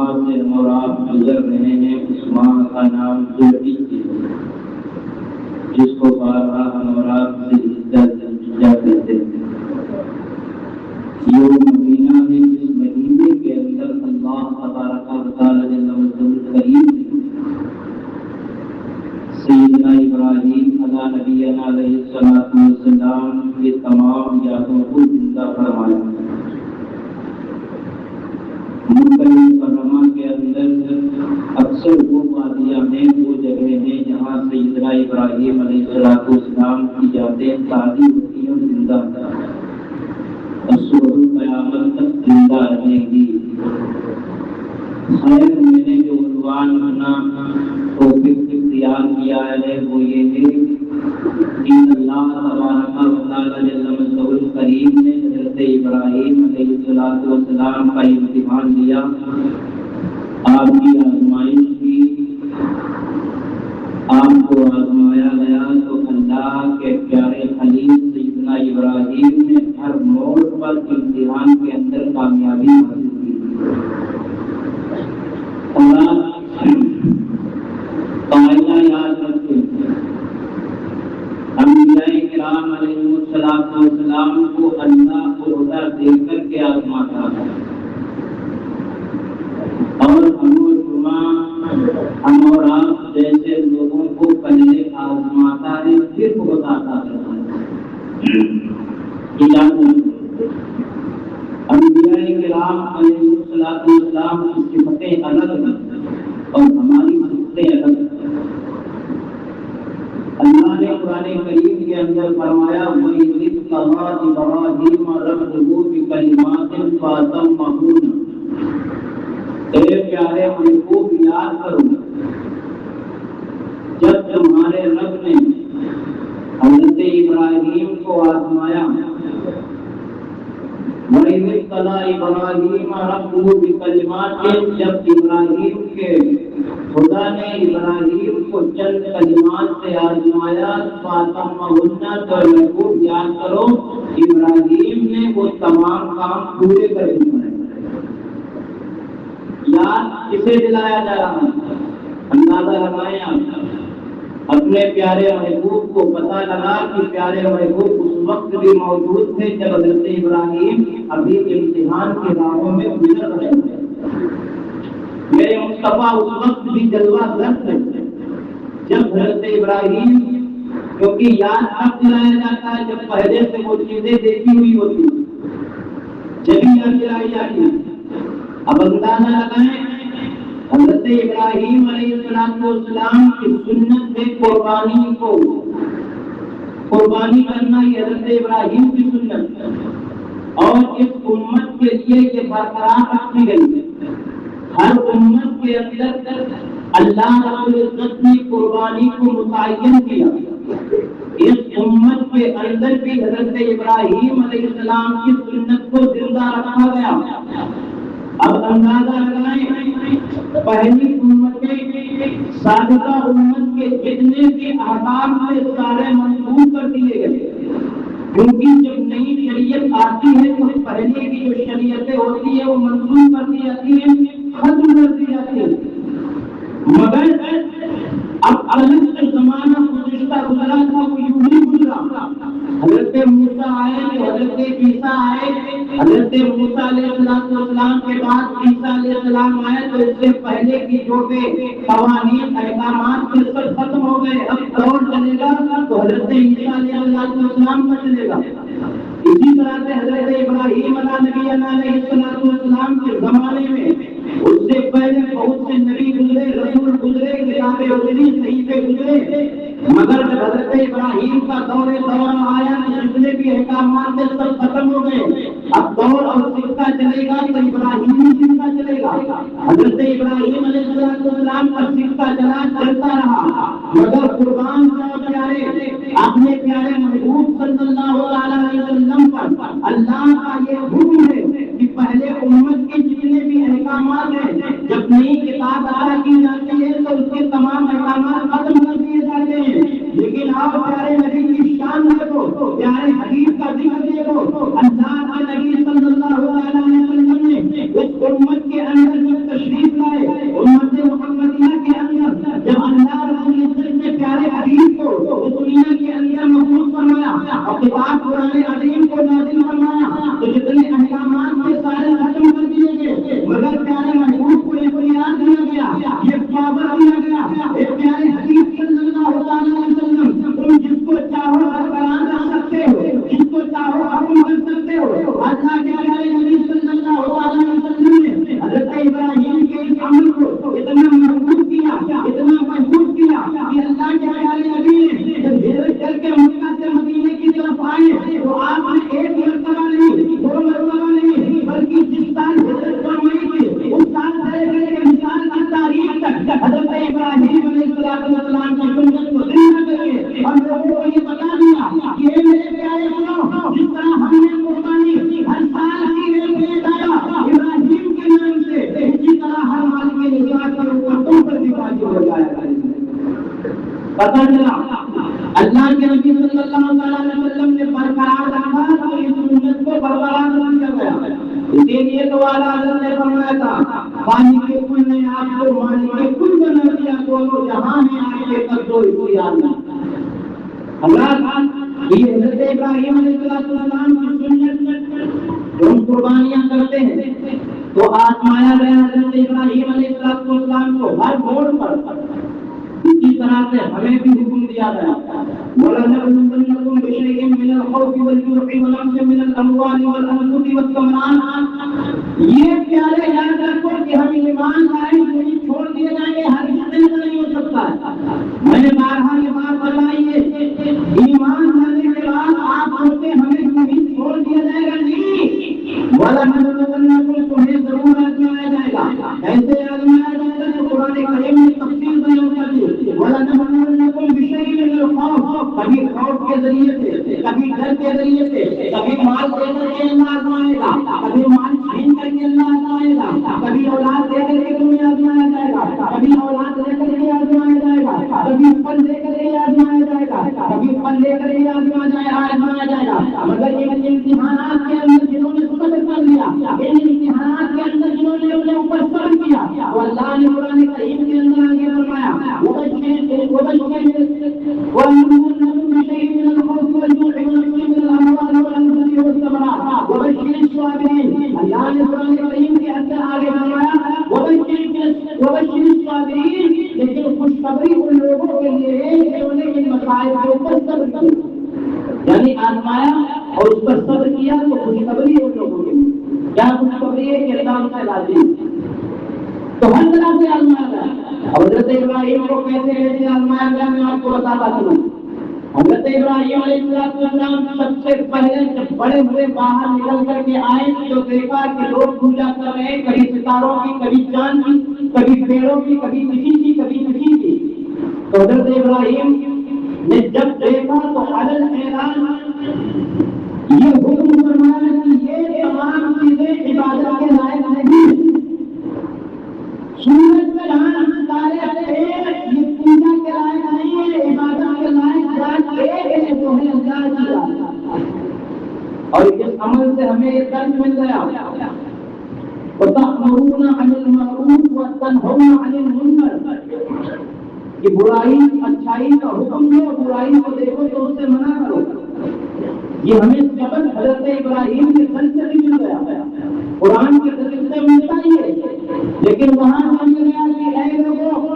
ماہ سے ہم اور آپ گزر رہے ہیں، اس ماہ کا نام ذوالحجہ ہے، جس کو بارہا ہم اور آپ ذوالحجہ کہتے ہیں۔ یہ وہ مہینہ ہے جس مہینے کے اندر اللہ تبارک و تعالی جل وعلا کریم سیدنا ابراہیم علیہ نبینا علیہ الصلوۃ والسلام کے تمام یادوں کو زندہ فرمایا۔ مکہ مکرمہ کے اندر اکثر وہ وادیاں ہیں، وہ جگہ ہیں جہاں سیدنا ابراہیم علیہ الصلوۃ والسلام کی یادیں تازی ہوتی ہیں اور زندہ اور صبح قیامت تک زندہ رہیں گی۔ خیر، میں نے جو عنوان اپنا ٹاپک اختیار کیا ہے وہ یہ ہے کہ اللہ تبارک و تعالی جل وعلا الکریم نے حضرت ابراہیم علیہ الصلوۃ والسلام کا امتحان لیا، آپ کی آزمائش کی، آپ کو آزمایا گیا تو اللہ کے پیارے خلیل سیدنا ابراہیم نے ہر موڑ پر امتحان کے اندر کامیابی حاصل کی۔ قاعدہ یاد رکھیں، انبیاء کرام علیہ الصلوۃ والسلام کو اللہ عہدہ دے کر کے آزماتا ہے، اور ہم اور آپ جیسے لوگوں کو پہلے آزماتا ہے پھر بتاتا ہے۔ انبیاء کرام علیہ الصلوۃ والسلام کی صفتیں الگ ہیں اور ہماری صفتیں الگ ہیں۔ اللہ نے قرآن کریم کے اندر فرمایا وَإِذِ ابْتَلَىٰ إِبْرَاهِيمَ رَبُّهُ بِكَلِمَاتٍ فَأَتَمَّهُنَّ، اے پیارے محبوب یاد کرو جب تمہارے رب نے حضرت ابراہیم کو آزمایا۔ وَإِذِ ابْتَلَىٰ إِبْرَاهِيمَ رَبُّهُ بِكَلِمَاتٍ، جب ابراہیم کے خدا نے ابراہیم کو چند کلمات سے آزمایا، فَأَتَمَّهُنَّ، تو محبوب یاد کرو ابراہیم نے وہ تمام کام پورے کر دیے۔ یاد کسے دلایا جا رہا ہے؟ اندازہ لگائیں آپ، اپنے پیارے محبوب کو پتہ لگا کہ پیارے محبوب اس وقت بھی موجود تھے جب حضرت ابراہیم ابھی امتحان کے راہوں میں گزر رہے تھے۔ میرے مصطفیٰ اس وقت بھی جلوہ گر تھے جب حضرت ابراہیم، کیونکہ یاد اب دلایا جاتا ہے جب پہلے سے وہ چیزیں دیکھی ہوئی ہوتی جبھی یاد دلائی جاتی ہے۔ اب اندازہ لگائیں حضرت ابراہیم علیہ السلام کی سنت میں قربانی کرنا، یہ حضرت ابراہیم کی سنت اور اس امت کے لیے یہ برقرار رکھی گئی۔ ہر امت کے اندر اللہ رب العزت نے قربانی کو متعین کیا، اس امت کے اندر بھی حضرت ابراہیم علیہ السلام کی سنت کو زندہ رکھا گیا۔ اب اندازہ لگائیں پہلی امتیں سابقہ امت کے جتنے بھی احکام تھے سارے منسوخ کر دیے گئے، کیونکہ جب نئی شریعت آتی ہے تو پہلے کی جو شریعتیں ہوتی ہیں وہ منسوخ کر دی جاتی ہیں، ختم کر دی جاتی ہے۔ مگر اب الگ سے زمانہ گزشتہ گزرا تھا وہ یوں ہی گزرا۔ حضرت موسیٰ آئے تو حضرت عیسیٰ آئے، حضرت موسیٰ علیہ السلام کے بعد عیسیٰ علیہ السلام آئے تو اس سے پہلے کی جو قوانین احکامات سے سب ختم ہو گئے۔ اب دور چلے گا تو حضرت عیسیٰ علیہ السلام کا چلے گا۔ اسی طرح سے حضرت ابراہیم علیہ السلام کے زمانے میں اس سے پہلے بہت سے نبی گزرے، رسول گزرے، کتابیں گزری، صحیفے گزرے، مگر جب حضرت ابراہیم کا دور آیا تو جتنے بھی احکامات سے سب ختم ہو گئے۔ اب دور اور سکہ چلے گا تو ابراہیمی سکہ چلے گا۔ حضرت ابراہیم علیہ السلام کا سکہ چلتا رہا، مگر قربان پیارے اپنے پیارے محبوب صلی اللہ علیہ وسلم پر اللہ کا یہ حکم ہے کہ پہلے امت کے جتنے بھی احکامات ہیں جب نئی کتاب عطا کی جاتی ہے تو اس کے تمام احکامات ختم کر دیے جاتے ہیں، لیکن آپ پیارے نبی کی شان دیکھو، پیارے حدیث کا ذکر دیکھو، اللہ کے نبی صلی اللہ علیہ وسلم نے اس امت کے اندر جو تشریف پتہ چلا اللہ کے نبی صلی اللہ علیہ وسلم نے برقرار رکھا تو اس سنت کو برقرار رکھا گیا. اسی لیے تو اعلیٰ حضرت نے فرمایا تھا پانی کے کل نے آپ کو مانی کے کل بنا دیا دونوں جہاں میں آپ کے قبضوں اختیار میں. اللہ یہ حضرت ابراہیم علیہ السلام کی سنت جو ہم قربانیاں کرتے ہیں تو آزمایا گیا حضرت ابراہیم علیہ السلام کو ہر موڑ پر. اسی طرح سے ہمیں بھی حکم دیا گیا وَلَنَبْلُوَنَّكُمْ بِشَيْءٍ مِّنَ الْخَوْفِ وَالْجُوعِ وَنَقْصٍ مِّنَ الْأَمْوَالِ وَالْأَنفُسِ وَالثَّمَرَاتِ. یہ پیارے یاد رکھو کہ ہم ایمان لائے کوئی چھوڑ دیے جائیں گے ہر کسی کا نہیں ہو سکتا ہے. میں نے بارہا یہ بات بتائی ہے ایمان لانے کے بعد آپ سوچتے ہمیں کہیں چھوڑ دیا جائے گا نہیں. وَلَنَبْلُوَنَّكُمْ تمہیں ضرور آزمایا جائے گا. ایسے آزمایا جائے گا جو قرآن کریم میں تفصیل بیان کر دی. وَلَنَبْلُوَنَّكُمْ بِشَيْءٍ مِّنَ الْخَوْفِ کبھی خوف کے ذریعے سے کبھی ڈر کے ذریعے سے کبھی مال دے کر کے اللہ آزمائے گا کبھی مال چھین کر کے اللہ آزمائے گا کبھی اولاد دے کر کے تمہیں آزمایا جائے گا کبھی اولاد دے کر کے آزمایا جائے گا کبھی پھل دے کر کے آزمایا جائے گا کبھی پھل لے کر کے آزمایا جائے گا. مگر یہ امتحانات کے اندر جنہوں نے صبر کر لیا ان امتحانات کے اندر جنہوں نے اپنے اوپر صبر کیا وہ اللہ نے قرآن کریم کے اندر آگے فرمایا لیکن خوشخبری ان لوگوں کے لیے ہے جنہوں نے ان مسائل کے اوپر صبر کیا یعنی آزمایا اور اس پر صبر کیا تو خوشخبری ان لوگوں کے لیے. کیا خوشخبری ہے کہ اللہ ان سے راضی تو ہر طرح سے آزمایا گیا. حضرت ابراہیم کو کیسے آزمایا گیا میں آپ کو بتاتا چلوں. حضرت ابراہیم علیہ السلام سب سے پہلے جب بڑے ہوئے باہر نکل کر کے آئے تو دیکھا کہ لوگ پوجا کر رہے ہیں کبھی ستاروں کی کبھی چاند کی کبھی پیڑوں کی کبھی کسی کی کبھی کسی کی. تو حضرت ابراہیم نے جب دیکھا تو علل اعلان یہ حکم فرمایا کہ یہ تمام چیزیں عبادت کے لائق نہیں. سورج چاند تارے یہ پوجا کے لائق نہیں ہے عبادت کے لائق ایک ہے جو ہے اللہ تعالیٰ. اور اس عمل سے ہمیں یہ درس مل گیا وَتَأْمُرُونَ عَنِ الْمَعْرُوفِ وَتَنْهَوْنَ عَنِ الْمُنكَرِ کہ برائی اچھائی کا حکم دو برائی کو دیکھو تو اس سے منع کرو. یہ ہمیں سبق حضرت ابراہیم کے گھر سے بھی مل گیا قرآن کے ذریعے سے ملتا ہی ہے. لیکن وہاں سمجھ گیا کہ اے لوگوں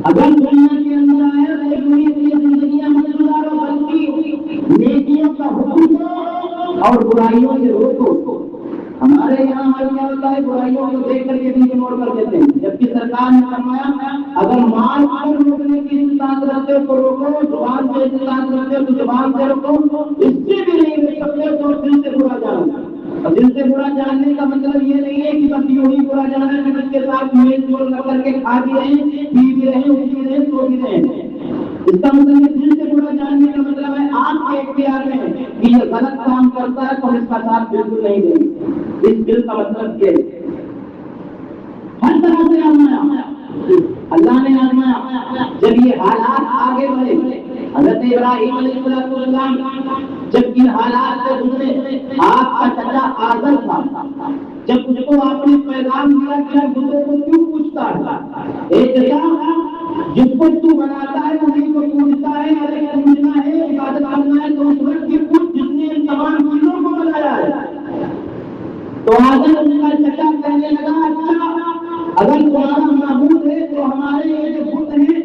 اگر دنیا کے اندر آیا تو دنیا کی زندگیاں مت گزارو بلکہ نیکیوں کا حکم دو اور برائیوں سے روکو. ہمارے یہاں اللہ برائیوں کو دیکھ کر کے بھی اگنور کر دیتے ہیں جبکہ سرکار نے فرمایا اگر مال پر روکنے کی استطاعت رکھتے ہو تو روکو زبان سے استطاعت رکھتے ہو تو زبان سے روکو. اس سے بھی نہیں روک سکتے تو دل سے برا جاننا. اور دل سے برا جاننے کا مطلب یہ نہیں ہے کہ بس یوں ہی برا جانا ہے کہ اس کے ساتھ میل جول کر کے کھا بھی رہے پی بھی رہے اٹھ بھی رہے سو بھی رہے. اس کا مطلب دل سے برا جاننے کا مطلب ہے آپ کے اختیار میں ہے کہ یہ غلط کام کرتا ہے تو اس کا ساتھ بالکل نہیں دیں گے. اس دل کا مطلب یہ ہے ہر طرح سے آزمایا اللہ نے آزمایا. جب یہ حالات آگے بڑھے حضرت ابراہیم علیہ السلام جب ان حالات سے گزرے آپ کا چچا آزر تھا جب اس کو آپ نے پیغام دیا کہ بتوں کو کیوں پوچھتا ہے ایک جس کو تو بناتا ہے وہی کو پوچھتا ہے ارے پوچھنا ہے عبادت کرنا ہے تو اس وقت کی پوچھ جس نے ان تمام چیزوں کو بنایا ہے. تو آزر ان کا چچا کہنے لگا اچھا اگر تمہارا معبود ہے تو ہمارے یہ جو بت ہیں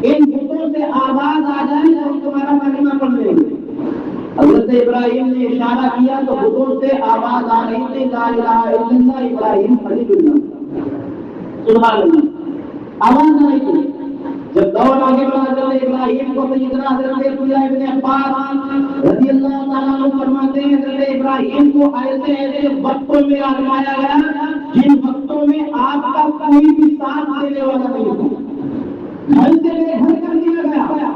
ان بتوں سے آواز آ جائے تو ہم تمہارا کلمہ پڑھ لیں گے. حضرت ابراہیم نے اشارہ کیا تو بتوں سے آواز آ رہی تھی لا الہ الا اللہ ابراہیم خلیل اللہ سبحان اللہ آواز آ رہی تھی. جب دور آگے بڑھا حضرت ابراہیم کو سیدنا حضرت عبداللہ ابن عباس رضی اللہ تعالیٰ عنہ فرماتے ہیں حضرت ابراہیم کو ایسے ایسے وقتوں میں آزمایا گیا جن وقتوں میں آپ کا کوئی بھی ساتھ دینے والا نہیں تھا. گھر سے بے گھر کر دیا گیا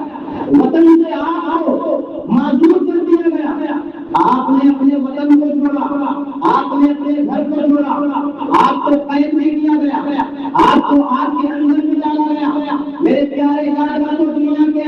وطن سے آپ کو معذور کر دیا گیا. آپ نے اپنے وطن کو چھوڑا آپ نے اپنے گھر کو چھوڑا آپ کو قید نہیں کیا گیا آپ کو آپ کے اندر بھی ڈالا گیا. میرے پیارے جانور کو دنیا کے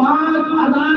5000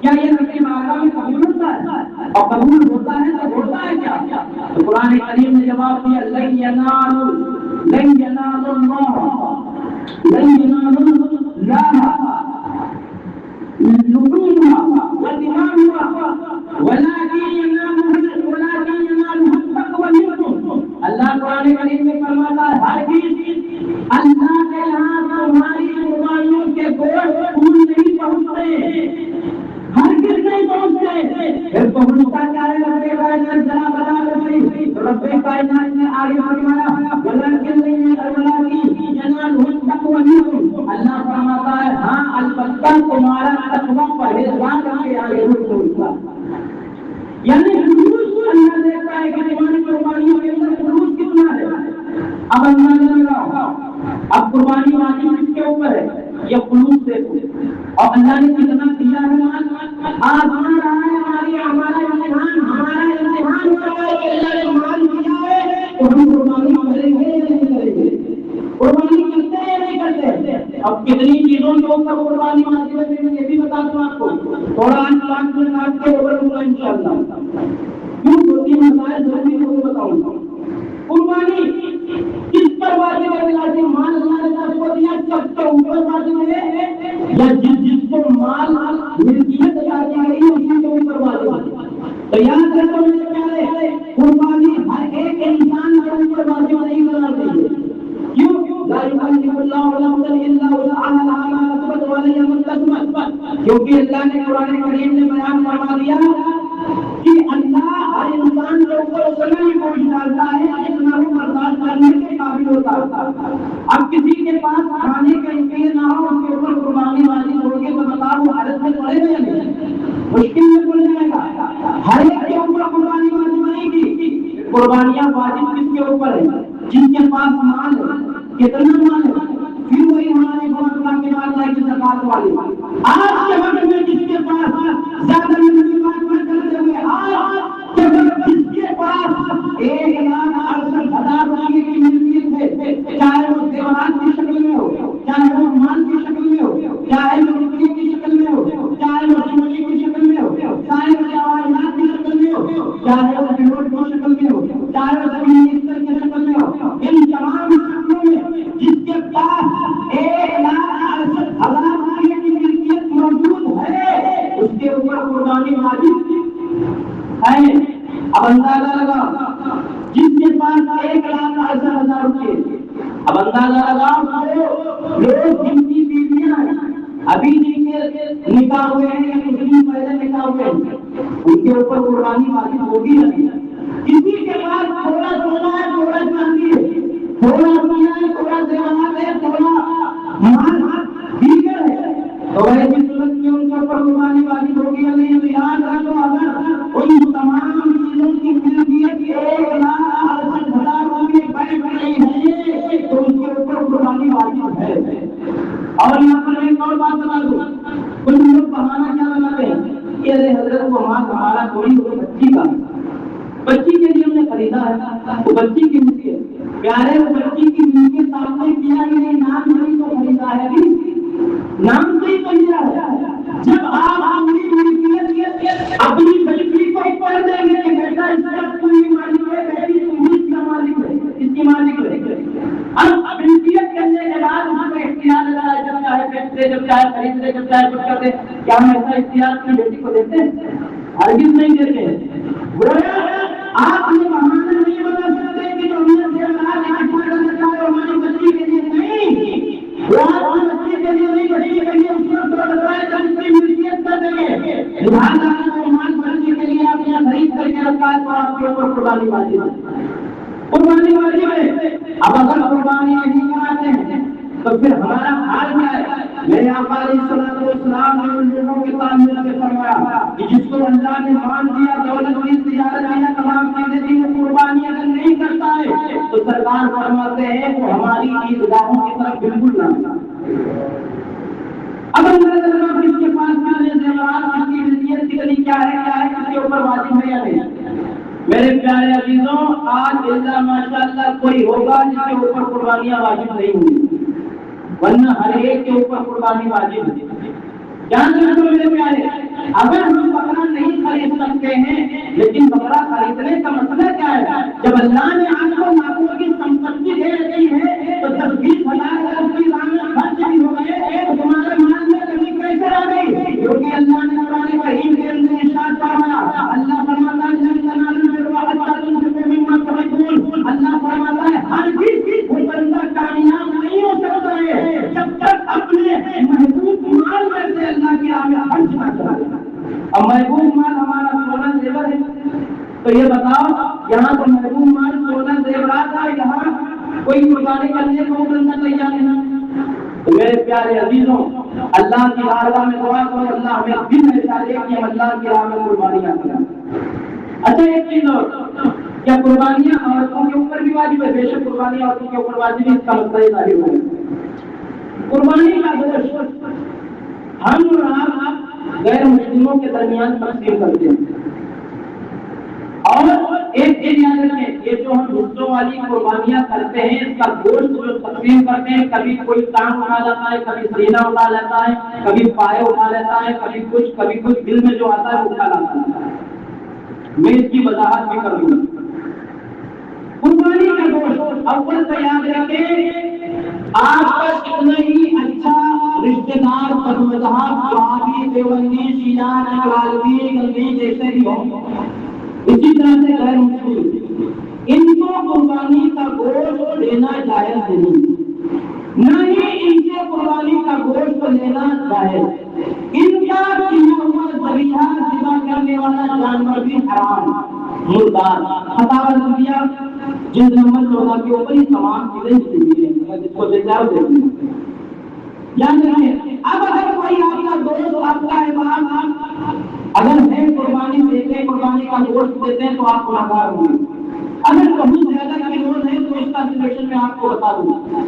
کیا یہ رب بارگاہ میں قبول ہوتا ہے؟ اور قبول ہوتا ہے تو ہوتا ہے کیا؟ تو قرآن کریم نے جواب دیا لن ینالوا اللہ لحومها ودماؤها ولكن ينالها التقوى منكم۔ اللہ قرآن کریم میں فرماتا ہے ہرگز اللہ کے یہاں تمہاری قربانیوں کے گوشت خون نہیں پہنچتے، ہرگز نہیں پہنچتے۔ پھر پہنچتا کیا ہے؟ رب کائنات ذرا بتا دے، رب کائنات نے آگے فرمایا ولكن ينالها التقوى منكم۔ اللہ فرماتا ہے ہاں البتہ تمہارا تقوی پرہیزگار کے آگے پہنچتا۔ یعنی خلوص اللہ دیکھتا ہے کہ تمہاری قربانیوں کے اندر خلوص کتنا ہے۔ اب اندازہ لگاؤ، اب قربانی واجب کس کے اوپر ہے؟ یہ خلوص دیکھو، اور اللہ نے کتنا دیا ہے۔ آسمان رہا ہے ہمارا امتحان ہو رہا ہے کہ اللہ نے مال دیا ہے تو ہم قربانی کریں گے یا نہیں کریں گے؟ قربانی کرتے ہیں یا نہیں کرتے؟ اب کتنی چیزوں کے اوپر قربانی واجب ہے میں یہ بھی بتا دوں آپ کو، تھوڑا آج کے اوپر ہوگا انشاءاللہ۔ کیوں دو تین مسائل ضروری ہے وہ بتاؤں گا۔ قربانی کس پر واجب ہے؟ لازم مال اللہ نے آپ کو دیا سب کے اوپر واجب ہے یا جس کو مال ملکیت عطا کی گئی ہے اسی کے اوپر واجب ہے؟ تو یاد رکھو میرے پیارے، قربانی ہر ایک انسان کے اوپر واجب نہیں بنا رہی ہے۔ کیوں؟ لا یکلف اللہ نفسا الا وسعها ما کسبت وعلیہا ما اکتسبت، کیونکہ اللہ نے قرآن کریم میں بیان فرما دیا کہ اللہ ہر انسان کے اوپر اتنا ہی بوجھ ڈالتا ہے جتنا وہ برداشت کرنے کے قابل ہوتا ہے۔ اب کسی کے پاس کھانے کا یقین نہ ہو اس کے اوپر قربانی واجب ہوگی تو بتاؤ وہ حالت میں پڑے گا یا نہیں؟ مشکل میں پڑ جائے گا۔ ہر ایک کے اوپر قربانی واجب نہیں کی۔ قربانیاں واجب کس کے اوپر ہے؟ جن کے پاس مال ہے۔ کتنا مال ہے؟ پھر وہی ہمارے اللہ کے بعد ہے کہ زکات والے آج کے وقت میں جس کے پاس زیادہ نہیں بات کرتے ہوئے آج کے وقت جس کے پاس 1,68,000 روپے کی ملکیت ہے، چاہے وہ زیورات کی شکل میں ہو، چاہے وہ مال کی شکل میں ہو، چاہے وہ روپے کی شکل میں ہو، چاہے وہ سونے کی شکل میں ہو، چاہے وہ جواہرات کی شکل میں ہو، چاہے وہ پیروٹ کی شکل میں ہو، چاہے وہ زمین کی شکل میں ہو، ان تمام شکلوں میں جس کے پاس 1,68,000 روپے کی ملکیت موجود ہے اس کے اوپر قربانی واجب ہے۔ اب اندازہ لگا جس کے پاس 1,68,000 روپے، اب اندازہ لگاؤ لوگ جن کی بیویاں ابھی جن کے نکاح ہوئے ہیں یا کچھ دن پہلے نکاح ہوئے ہیں ان کے اوپر قربانی واجب ہوگی نہیں۔ کسی کے پاس تھوڑا سونا ہے، تھوڑا چاندی ہے، تھوڑا روپیہ ہے، تھوڑا زیورات ہے، تھوڑا مال دیگر ہے، تو ایسی صورت میں ان کے اوپر قربانی واجب ہوگی یا نہیں؟ یاد رکھو اگر ان تمام چیزوں کی ملکیت 1,68,000 روپے بڑھ گئی ہے تو اس کے اوپر قربانی واجب ہے۔ اور یہاں پر ایک اور بات بتا دوں، کچھ لوگ بہانا کیا بناتے ہیں کہ ارے حضرت وہ مال ہمارا کوئی بچی کا، بچی کے لیے ہم نے خریدا ہے، وہ بچی کی ملکی ہے۔ پیارے وہ بچی کی ملکی سامنے کیا ہی نہیں، نام نہیں تو خریدا ہے، ابھی نام سے ہی تو لیا ہے۔ جب آپ اپنی ملکیت اپنی بچی کو پڑھ دیں گے کہ بیٹا اس کا کوئی مالک ہے، بیٹی تم اس کا مالک ہے، اس کی مالک ہے۔ اب ملکیت کرنے کے بعد وہاں کا اختیار لگا ہے، جب چاہے بیچتے، جب چاہے خریدتے، جب چاہے کچھ کرتے، کیا ہم ایسا اختیار اپنی بیٹی کو دیتے ہیں؟ ہرگز نہیں دیتے۔ آپ یہ بہانا نہیں بتا سکتے کہ جو ہمیں ہماری بچی کے لیے نہیں، وہ آپ کی بچی کے لیے نہیں، بچی کے لیے اس کو ملکیت کر دیں گے، لہٰذا مال بچی کے لیے آپ یہاں خرید کر کے رکھا ہے تو آپ کے اوپر قربانی واجب ہے۔ قربانی واجب ہے۔ اب اگر قربانی نہیں کراتے ہیں تو پھر ہمارا حال کیا ہے؟ میرے آقا علیہ الصلوۃ والسلام نے ان لوگوں کے سامنے سے فرمایا کہ جس کو اللہ نے مال دیا، دولت دی، تجارت دیا، تمام چیزیں دی، وہ قربانی اگر نہیں کرتا ہے تو سرکار فرماتے ہیں وہ ہماری عیدگاہوں کی طرف بالکل نہ جائے۔ اب اگر اس کے پاس زیورات کی ملکیت کتنی کیا ہے اس کے اوپر واجب ہے یا نہیں؟ میرے پیارے عزیزوں، آج اللہ ماشاءاللہ کوئی ہوگا جس کے اوپر قربانیاں واجب نہیں ہوئی، ورنہ ہر ایک کے اوپر قربانی واجب ہے۔ جان رکھو میرے پیارے، اگر ہم بکرا نہیں خرید سکتے ہیں، لیکن بکرا خریدنے کا مسئلہ کیا ہے؟ جب اللہ نے آپ کو لاکھوں کی سمپتی دے رکھی ہے تو جب 20,000 کی راہ میں خرچ بھی ہو گئے تو تمہارے مال میں کمی کیسے آ گئی؟ کیونکہ اللہ نے قرآن کریم کے اندر ارشاد فرمایا، اللہ فرماتا ہے جن تنالوا البر حتى تنفقوا مما تحبون، اللہ فرماتا ہے ہر چیز کوئی بندہ کامیاب نہیں ہو سکتا ہے جب تک اپنے محبوب مال میں سے اللہ کی راہ میں خرچ نہ کرے۔ اب محبوب مال ہمارا سونا زیور ہے، تو یہ بتاؤ یہاں تو محبوب مال سونا زیورات ہے، یہاں کوئی قربانی کرنے کو بندہ تیار نہیں۔ تو میرے پیارے عزیزوں، اللہ کی بارگاہ میں دعا کرو اللہ ہمیں دل میں چاہے کہ ہم اللہ کی راہ میں قربانیاں کریں۔ اچھا ایک چیز اور، کیا قربانیاں عورتوں کے اوپر بھی واجب ہے؟ بے شک قربانی عورتوں کے اوپر واجب ہے، اس کا مسئلہ ظاہر ہے۔ قربانی کا گوشت ہم اور آپ غیر مسلموں کے درمیان تقسیم کرتے ہیں، اور ایک چیز یاد رکھیں، یہ جو ہم حصوں والی قربانیاں کرتے ہیں اس کا گوشت جو تقسیم کرتے ہیں، کبھی کوئی ٹانگ اٹھا لیتا ہے، کبھی سینہ اٹھا لیتا ہے، کبھی پائے اٹھا لیتا ہے، کبھی کچھ دل میں جو آتا ہے وہ اٹھا لاتا ہے۔ میں اس کی وضاحت بھی کروں گا۔ قربانی کا گوشت اول تو یاد رکھیں، آپ کا کتنا ہی اچھا رشتے دار بدمذہب وہابی دیوبندی شیعہ نقشبندی گلوی جیسے بھی ہوں، اسی طرح سے غیر مسلم، ان کو قربانی کا گوشت لینا جائز نہیں، نہ ہی ان سے قربانی کا گوشت لینا جائز۔ ان کا کیا ہوا ذبیحہ ذبح کرنے والا جانور بھی حرام، مردار۔ فتاوی الانبیاء جلد نمبر 14 کے اوپر یہ تمام چیزیں لکھی ہیں، جس کو دیکھا ہو دیکھیں۔ یاد رکھیں، اب اگر کوئی آپ کا دوست آپ کا امام اگر ہے قربانی دیتے ہیں، قربانی کا گوشت دیتے ہیں تو آپ گنہگار ہوں گے۔ اگر بہت زیادہ کلوز ہے تو اس کا سچویشن میں آپ کو بتا دوں،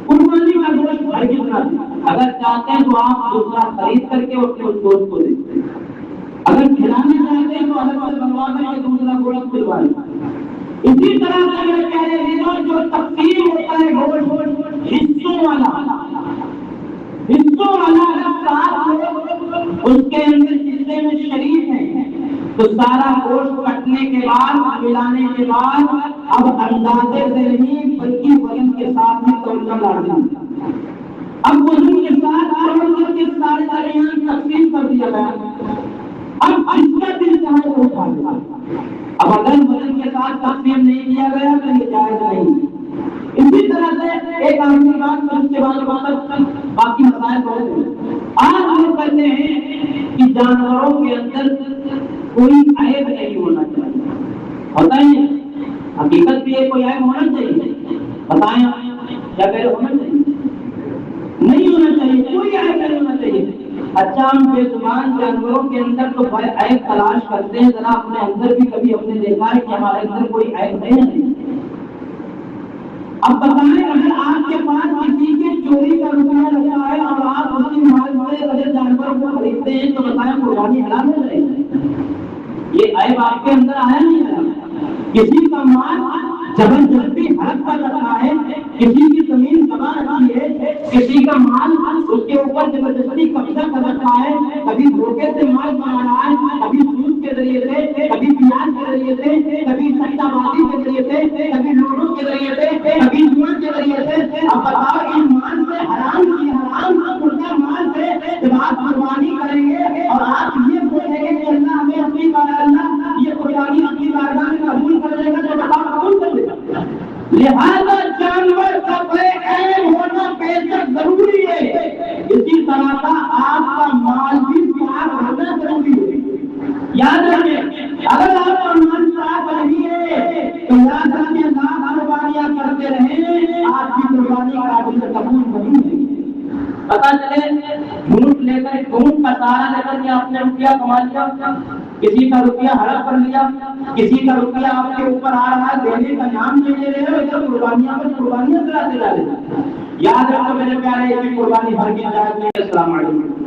قربانی کا گوشت ہرگز نہ دیں۔ اگر چاہتے ہیں تو آپ دوسرا خرید کر کے اپنے اس دوست کو دیں، اگر کھلانا چاہتے ہیں تو الگ سے بنوا کر کے دوسرا گوشت کھلوائیں۔ اسی طرح سے میرے پیارے عزیزوں، جو تقسیم ہوتا ہے گوشت حصوں والا اگر 7 لوگ اس کے اندر حصے میں شریک ہیں تو سارا گوشت کٹنے کے بعد ملانے کے بعد اب اندازے سے نہیں بلکہ وزن کے ساتھ ہی تولنا لازم ہے۔ اب وزن کے ساتھ کر کے سارے درمیان تقسیم کر دیا گیا، اب اس کا دل چاہے وہ کھا لے۔ اب اگر وزن کے ساتھ تقسیم نہیں کیا گیا تو یہ جائز نہیں۔ اسی طرح سے ایک آخری بات، اس کے بعد باقی مسائل بہت ہیں۔ آج لوگ کہتے ہیں کہ جانوروں کے اندر کوئی عیب نہیں ہونا چاہیے، ہوتا ہی حقیقت بھی ہے، کوئی عیب ہونا چاہیے؟ بتائیں کیا کہ ہونا چاہیے؟ نہیں ہونا چاہیے، کوئی عیب نہیں ہونا چاہیے۔ اچھا ہم بے زبان جانوروں کے اندر تو عیب تلاش کرتے ہیں، ذرا اپنے اندر بھی کبھی ہم نے دیکھا ہے کہ ہمارے اندر کوئی عیب ہے یا نہیں؟ اب بتائیں اگر آپ کے پاس کسی کے چوری کا روپیہ لگا ہے اور آپ اسی مال والے اگر جانور کو خریدتے ہیں تو بتائیں قربانی حلال ہو جائے گی؟ یہ عیب آپ کے اندر آیا نہیں ہے؟ کسی کا مال زبردستی ہڑپ کر رکھا ہے، کسی کی زمین دبا رکھی ہے، کسی کا مال اس کے اوپر زبردستی قبضہ کر رکھا ہے، کبھی دھوکے سے مال بنا رہا ہے، کبھی سود کے ذریعے سے، کبھی پیاز کے ذریعے سے، کبھی سٹہ بازی کے ذریعے سے، کبھی لوڈو کے ذریعے سے، کبھی جوا کے ذریعے سے۔ اب بتاؤ ان مال سے حرام کی حرام مردہ مال سے جب آپ قربانی کریں گے اور آپ یہ بولیں گے کہ اللہ ہمیں اپنی اللہ یہ قربانی اپنی بارگاہ میں قبول کر لے گا تو بتاؤ قبول کر لے گا؟ لہذا جانور کا بے عیب ہونا بے شک ضروری ہے، اسی طرح کا آپ کا مال بھی صاف ہونا ضروری ہے۔ یاد رکھیں اگر آپ کا مال صاف نہیں ہے تو یاد رکھیں لاکھ قربانیاں کرتے رہیں، آپ کی قربانی قابل قبول نہیں ہے۔ پتا چلے جھوٹ لے کر جھوٹ کا سہارا لے کر کے آپ نے روپیہ کما لیا، کسی کا روپیہ ہڑپ کر لیا، کسی کا روپیہ آپ کے اوپر آ رہا ہے، دینے کا نام نہیں لے رہے ہو، ادھر قربانیاں پر قربانیاں چلاتے جا رہے ہیں۔ یاد رکھو میرے پیارے، یہ قربانی بھر کے جائے۔ السلام علیکم۔